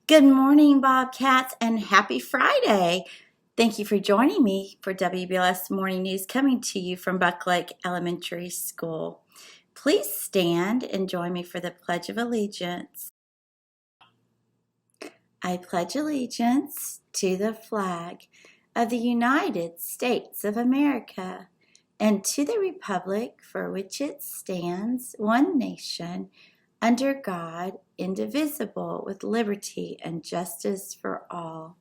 Good morning, Bobcats, and happy Friday. Thank you for joining me for WBLS Morning News coming to you from Buck Lake Elementary School. Please stand and join me for the Pledge of Allegiance. I pledge allegiance to the flag of the United States of America and to the republic for which it stands, one nation, under God, indivisible, with liberty and justice for all.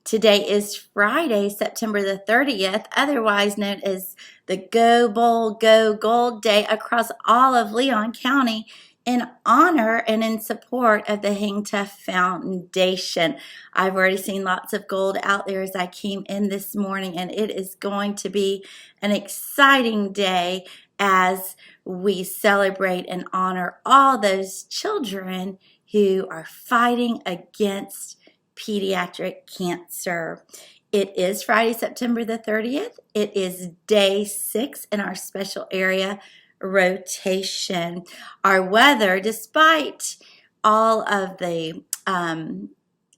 Today is Friday, September the 30th, otherwise known as the Go Bowl, Go Gold Day across all of Leon County in honor and in support of the Hang Tough Foundation. I've already seen lots of gold out there as I came in this morning, and it is going to be an exciting day as we celebrate and honor all those children who are fighting against pediatric cancer. It is Friday, September the 30th. It is day 6 in our special area rotation. Our weather, despite all of the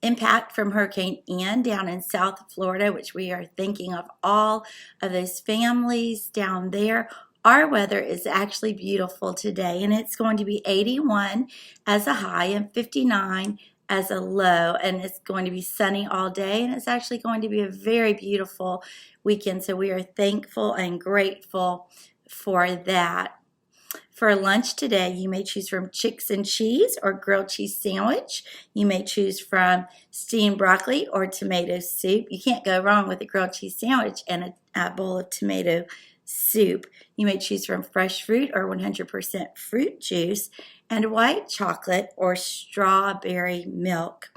impact from Hurricane Ian down in South Florida, which we are thinking of all of those families down there, our weather is actually beautiful today, and it's going to be 81 as a high and 59 as a low, and it's going to be sunny all day, and it's actually going to be a very beautiful weekend, so we are thankful and grateful for that. For lunch today, you may choose from chicks and cheese or grilled cheese sandwich. You may choose from steamed broccoli or tomato soup. You can't go wrong with a grilled cheese sandwich and a bowl of tomato soup. You may choose from fresh fruit or 100% fruit juice and white chocolate or strawberry milk.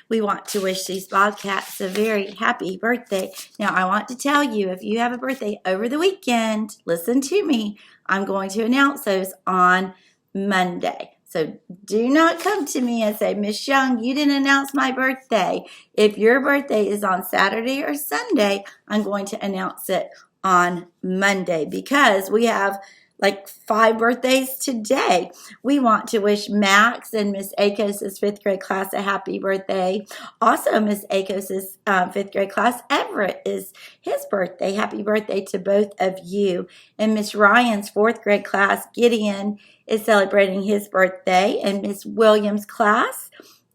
We want to wish these Bobcats a very happy birthday. Now, I want to tell you, if you have a birthday over the weekend, listen to me. I'm going to announce those on Monday. So do not come to me and say, Miss Young, you didn't announce my birthday. If your birthday is on Saturday or Sunday, I'm going to announce it on Monday because we have like 5 birthdays today. We want to wish Max and Miss Akos' 5th grade class a happy birthday. Also, Miss Akos' 5th grade class, Everett, is his birthday. Happy birthday to both of you. And Miss Ryan's 4th grade class, Gideon, is celebrating his birthday. And Miss Williams' class,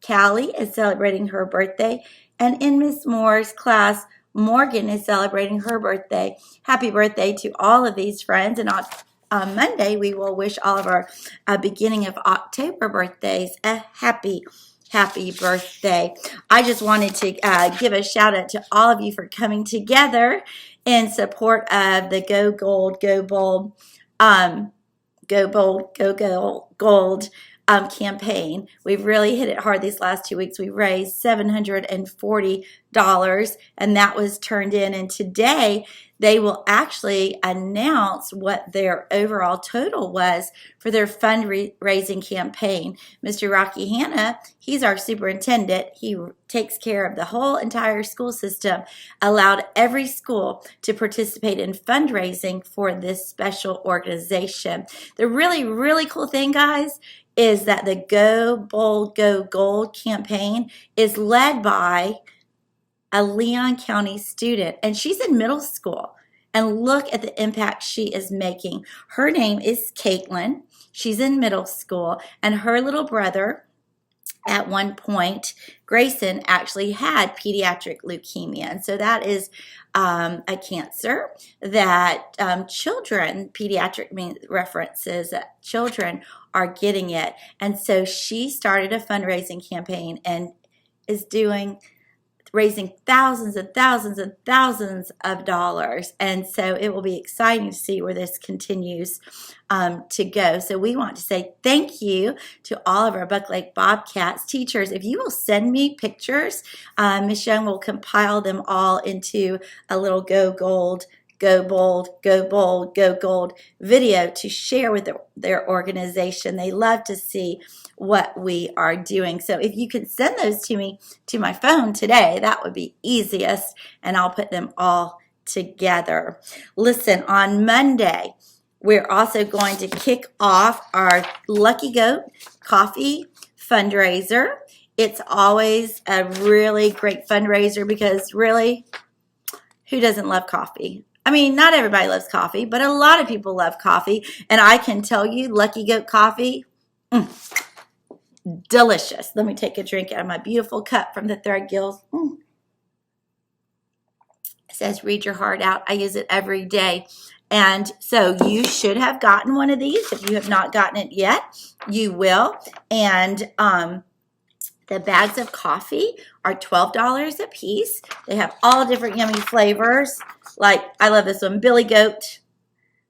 Callie, is celebrating her birthday. And in Miss Moore's class, Morgan is celebrating her birthday. Happy birthday to all of these friends. And on Monday, we will wish all of our beginning of October birthdays a happy birthday. I just wanted to give a shout out to all of you for coming together in support of the Go Gold, Go Bold, Go Gold campaign. We've really hit it hard these last 2 weeks. We raised $740, and that was turned in. And today, they will actually announce what their overall total was for their fundraising campaign. Mr. Rocky Hanna, he's our superintendent. He takes care of the whole entire school system, allowed every school to participate in fundraising for this special organization. The really, really cool thing, guys, is that the Go Bold, Go Gold campaign is led by a Leon County student, and she's in middle school. And look at the impact she is making. Her name is Caitlin. She's in middle school, and her little brother, at one point, Grayson, actually had pediatric leukemia. And so that is a cancer that children, pediatric references that children are getting it. And so she started a fundraising campaign and is raising thousands and thousands and thousands of dollars. And so it will be exciting to see where this continues to go. So we want to say thank you to all of our Buck Lake Bobcats teachers. If you will send me pictures, Ms. Young will compile them all into a little Go Gold, Go Bold, Go Bold, Go Gold video to share with their organization. They love to see what we are doing. So if you could send those to me to my phone today, that would be easiest, and I'll put them all together. Listen, on Monday, we're also going to kick off our Lucky Goat Coffee fundraiser. It's always a really great fundraiser because really, who doesn't love coffee? I mean, not everybody loves coffee, but a lot of people love coffee. And I can tell you, Lucky Goat coffee, delicious. Let me take a drink out of my beautiful cup from the Threadgills. It says, read your heart out. I use it every day. And so you should have gotten one of these. If you have not gotten it yet, you will. And the bags of coffee are $12 a piece. They have all different yummy flavors. Like, I love this one, Billy Goat,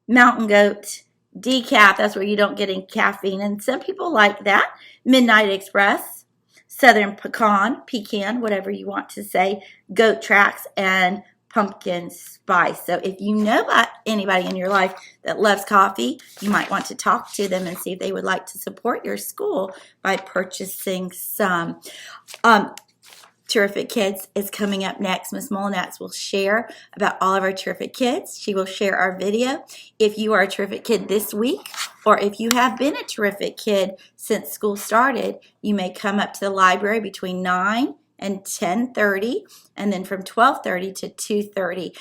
Mountain Goat, Decaf. That's where you don't get any caffeine. And some people like that. Midnight Express, Southern Pecan, whatever you want to say, Goat Tracks, and Pumpkin Spice. So if you know about anybody in your life that loves coffee, you might want to talk to them and see if they would like to support your school by purchasing some. Terrific Kids is coming up next. Miss Molinax will share about all of our Terrific Kids. She will share our video. If you are a Terrific Kid this week, or if you have been a Terrific Kid since school started, you may come up to the library between 9 and 10:30, and then from 12:30 to 2:30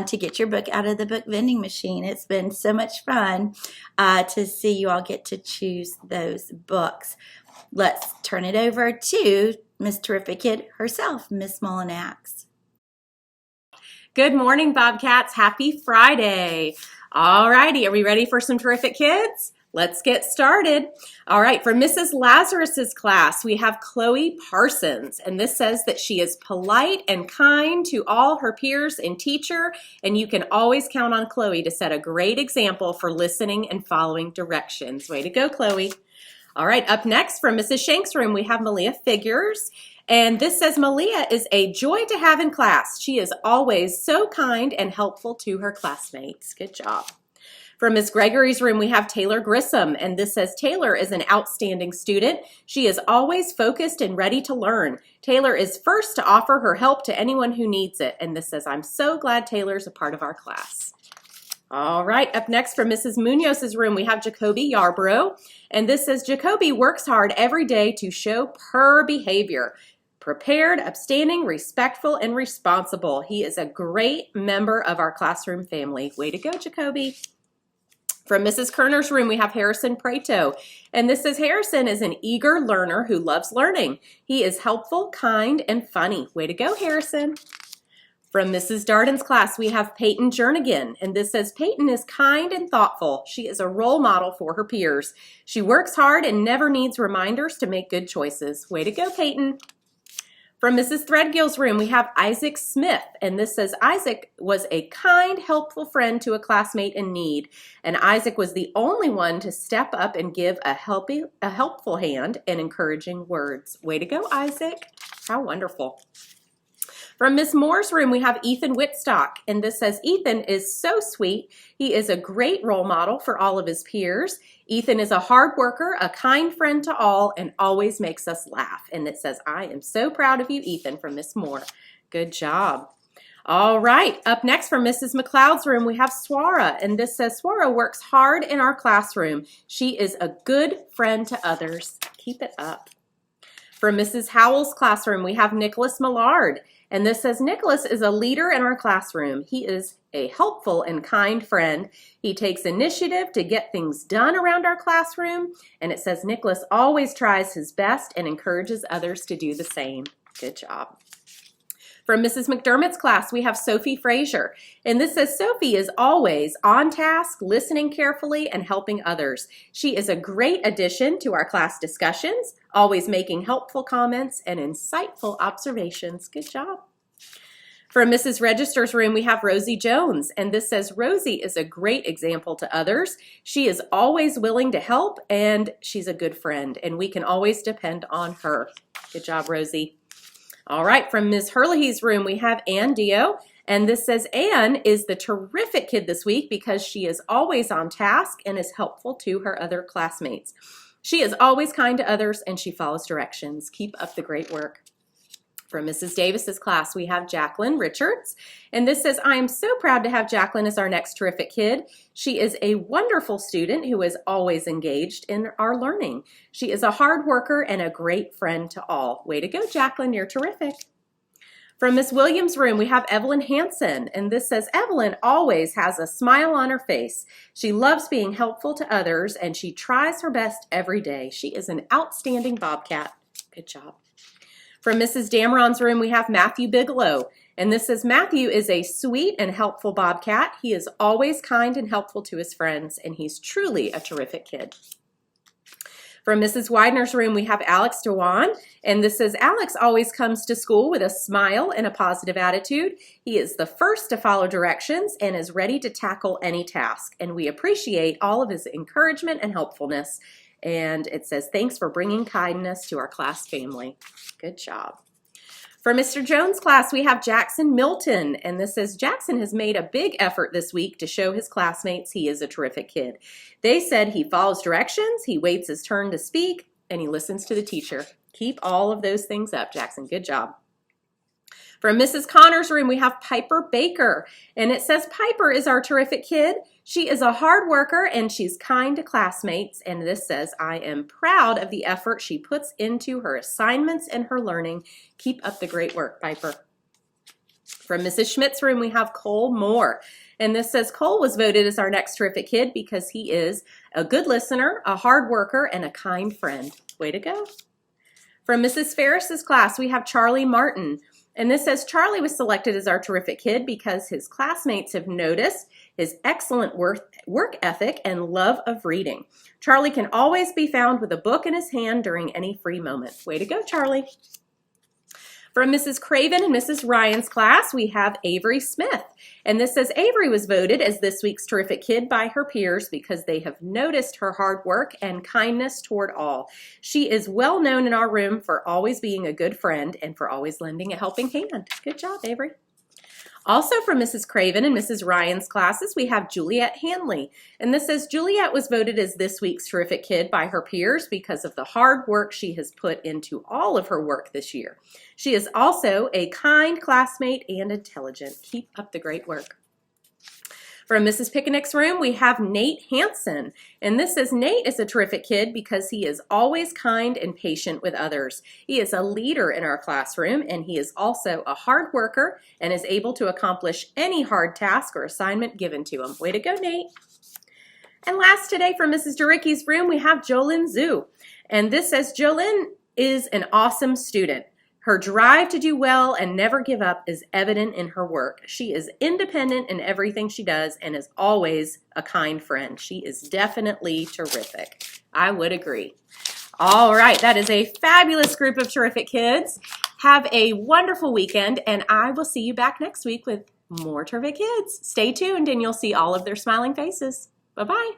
to get your book out of the book vending machine. It's been so much fun to see you all get to choose those books. Let's turn it over to Miss Terrific Kid herself, Miss Molinax. Good morning, Bobcats. Happy Friday. All righty, are we ready for some Terrific Kids? Let's get started. All right, for Mrs. Lazarus's class, we have Chloe Parsons, and this says that she is polite and kind to all her peers and teacher, and you can always count on Chloe to set a great example for listening and following directions. Way to go, Chloe. All right, up next from Mrs. Shank's room, we have Malia Figures. And this says Malia is a joy to have in class. She is always so kind and helpful to her classmates. Good job. From Miss Gregory's room, we have Taylor Grissom. And this says Taylor is an outstanding student. She is always focused and ready to learn. Taylor is first to offer her help to anyone who needs it. And this says, I'm so glad Taylor's a part of our class. All right, up next from Mrs. Munoz's room, we have Jacoby Yarbrough. And this says, Jacoby works hard every day to show her behavior. Prepared, upstanding, respectful, and responsible. He is a great member of our classroom family. Way to go, Jacoby. From Mrs. Kerner's room, we have Harrison Prato. And this says, Harrison is an eager learner who loves learning. He is helpful, kind, and funny. Way to go, Harrison. From Mrs. Darden's class, we have Peyton Jernigan, and this says, Peyton is kind and thoughtful. She is a role model for her peers. She works hard and never needs reminders to make good choices. Way to go, Peyton. From Mrs. Threadgill's room, we have Isaac Smith, and this says, Isaac was a kind, helpful friend to a classmate in need, and Isaac was the only one to step up and give a helpful hand and encouraging words. Way to go, Isaac. How wonderful. From Miss Moore's room, we have Ethan Whitstock, and this says, Ethan is so sweet. He is a great role model for all of his peers. Ethan is a hard worker, a kind friend to all, and always makes us laugh. And it says, I am so proud of you, Ethan, from Miss Moore. Good job. All right, up next from Mrs. McLeod's room, we have Swara, and this says, Swara works hard in our classroom. She is a good friend to others. Keep it up. From Mrs. Howell's classroom, we have Nicholas Millard, and this says, Nicholas is a leader in our classroom. He is a helpful and kind friend. He takes initiative to get things done around our classroom, and it says Nicholas always tries his best and encourages others to do the same. Good job. From Mrs. McDermott's class, we have Sophie Frazier, and this says Sophie is always on task, listening carefully, and helping others. She is a great addition to our class discussions, always making helpful comments and insightful observations. Good job. From Mrs. Register's room, we have Rosie Jones, and this says Rosie is a great example to others. She is always willing to help, and she's a good friend, and we can always depend on her. Good job, Rosie. All right, from Ms. Herlihy's room, we have Ann Dio, and this says Ann is the terrific kid this week because she is always on task and is helpful to her other classmates. She is always kind to others and she follows directions. Keep up the great work. From Mrs. Davis's class, we have Jacqueline Richards, and this says, I am so proud to have Jacqueline as our next terrific kid. She is a wonderful student who is always engaged in our learning. She is a hard worker and a great friend to all. Way to go, Jacqueline, you're terrific. From Miss Williams' room, we have Evelyn Hansen, and this says, Evelyn always has a smile on her face. She loves being helpful to others, and she tries her best every day. She is an outstanding Bobcat. Good job. From Mrs. Dameron's room, we have Matthew Bigelow, and this says Matthew is a sweet and helpful Bobcat. He is always kind and helpful to his friends, and he's truly a terrific kid. From Mrs. Widener's room, we have Alex Dewan, and this says Alex always comes to school with a smile and a positive attitude. He is the first to follow directions and is ready to tackle any task, and we appreciate all of his encouragement and helpfulness. And it says, thanks for bringing kindness to our class family. Good job. For Mr. Jones' class, we have Jackson Milton, and this says Jackson has made a big effort this week to show his classmates he is a terrific kid. They said he follows directions, he waits his turn to speak, and he listens to the teacher. Keep all of those things up, Jackson. Good job. From Mrs. Connor's room, we have Piper Baker, and it says Piper is our terrific kid. She is a hard worker and she's kind to classmates, and this says, I am proud of the effort she puts into her assignments and her learning. Keep up the great work, Piper. From Mrs. Schmidt's room, we have Cole Moore, and this says Cole was voted as our next terrific kid because he is a good listener, a hard worker, and a kind friend. Way to go. From Mrs. Ferris's class, we have Charlie Martin. And this says Charlie was selected as our terrific kid because his classmates have noticed his excellent work ethic and love of reading. Charlie can always be found with a book in his hand during any free moment. Way to go, Charlie. From Mrs. Craven and Mrs. Ryan's class, we have Avery Smith. And this says Avery was voted as this week's terrific kid by her peers because they have noticed her hard work and kindness toward all. She is well known in our room for always being a good friend and for always lending a helping hand. Good job, Avery. Also from Mrs. Craven and Mrs. Ryan's classes, we have Juliet Hanley. And this says Juliet was voted as this week's terrific kid by her peers because of the hard work she has put into all of her work this year. She is also a kind classmate and intelligent. Keep up the great work. From Mrs. Picnick's room, we have Nate Hansen. And this says Nate is a terrific kid because he is always kind and patient with others. He is a leader in our classroom, and he is also a hard worker and is able to accomplish any hard task or assignment given to him. Way to go, Nate. And last today from Mrs. Duricky's room, we have Jolyn Zhu. And this says Jolyn is an awesome student. Her drive to do well and never give up is evident in her work. She is independent in everything she does and is always a kind friend. She is definitely terrific. I would agree. All right, that is a fabulous group of terrific kids. Have a wonderful weekend, and I will see you back next week with more terrific kids. Stay tuned, and you'll see all of their smiling faces. Bye-bye.